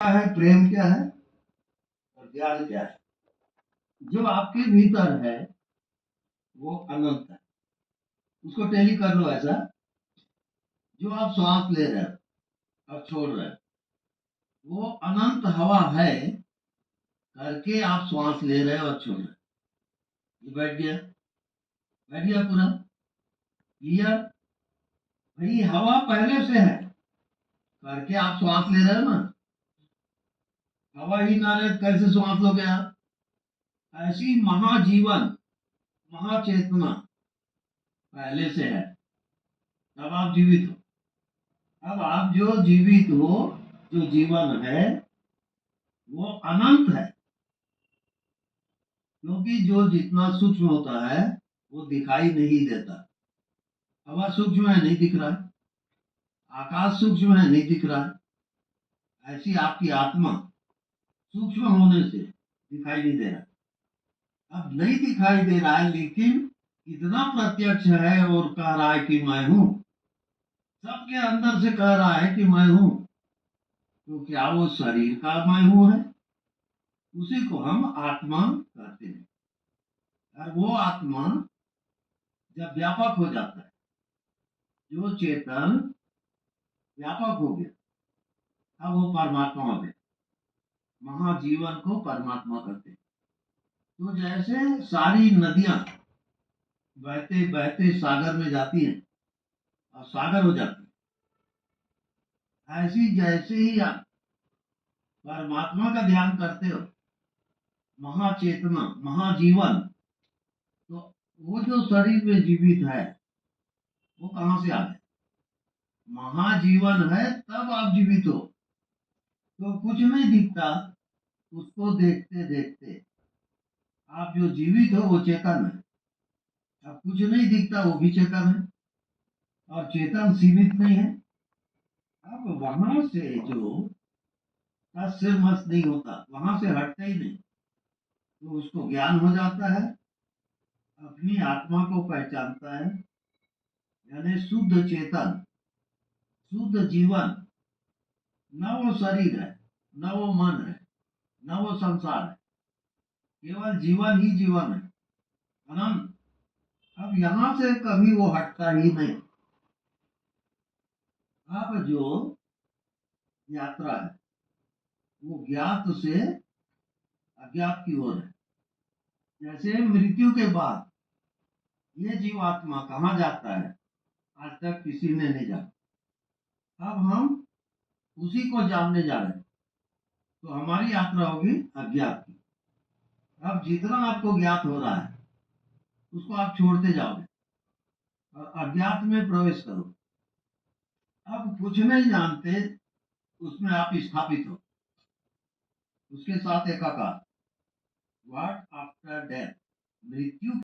क्या है, प्रेम क्या है और ज्ञान क्या है। जो आपके भीतर है वो अनंत है। उसको टैली कर लो ऐसा। जो आप श्वास ले रहे हो और छोड़ रहे हो वो अनंत हवा है करके आप श्वास ले रहे हो और छोड़ रहे हो। ये बैठ गया, बैठ गया पूरा क्लियर। भाई हवा पहले से है करके आप श्वास ले रहे हो ना। हवा ही ना ले कैसे श्वास लोगे आप। ऐसी महाजीवन महाचेतना पहले से है तब आप जीवित हो। अब आप जो जीवित हो, जो जीवन है वो अनंत है। क्योंकि जो जितना सूक्ष्म होता है वो दिखाई नहीं देता। हवा सूक्ष्म है, नहीं दिख रहा है। आकाश सूक्ष्म है, नहीं दिख रहा है। ऐसी आपकी आत्मा सूक्ष्म होने से दिखाई नहीं दे रहा। अब नहीं दिखाई दे रहा है लेकिन इतना प्रत्यक्ष है और कह रहा है कि मैं हूं। सबके अंदर से कह रहा है कि मैं हूं। तो क्या वो शरीर का मैं हूं है। उसी को हम आत्मा कहते हैं। और वो आत्मा जब व्यापक हो जाता है, जो चेतन व्यापक हो गया, अब वो परमात्मा हो गया। महाजीवन को परमात्मा कहते हैं। तो जैसे सारी नदियां बहते बहते सागर में जाती हैं और सागर हो जाती है, ऐसी जैसे ही आप परमात्मा का ध्यान करते हो, महाचेतना महाजीवन, तो वो जो शरीर में जीवित है वो कहां से आ गया। महाजीवन है तब आप जीवित हो। तो कुछ नहीं दिखता, उसको देखते देखते आप जो जीवित हो वो चेतन है। अब कुछ नहीं दिखता वो भी चेतन है और चेतन सीमित नहीं है। अब वहां से जो सिर मस्त नहीं होता, वहां से हटता ही नहीं, तो उसको ज्ञान हो जाता है। अपनी आत्मा को पहचानता है, यानी शुद्ध चेतन शुद्ध जीवन। न वो शरीर है, न वो मन है, न वो संसार है। केवल जीवन ही जीवन है, अनंत। अब यहां से कभी वो हटता ही नहीं। अब जो यात्रा है वो ज्ञात से अज्ञात की ओर है। जैसे मृत्यु के बाद ये जीवात्मा कहाँ जाता है, आज तक किसी ने नहीं जाना। अब हम उसी को जानने जा रहे हैं। तो हमारी यात्रा होगी अज्ञात की। अब जितना आपको ज्ञात हो रहा है उसको आप छोड़ते जाओगे और अज्ञात में प्रवेश करो। अब कुछ नहीं जानते, उसमें आप स्थापित हो, उसके साथ एकाकार। व्हाट आफ्टर डेथ, मृत्यु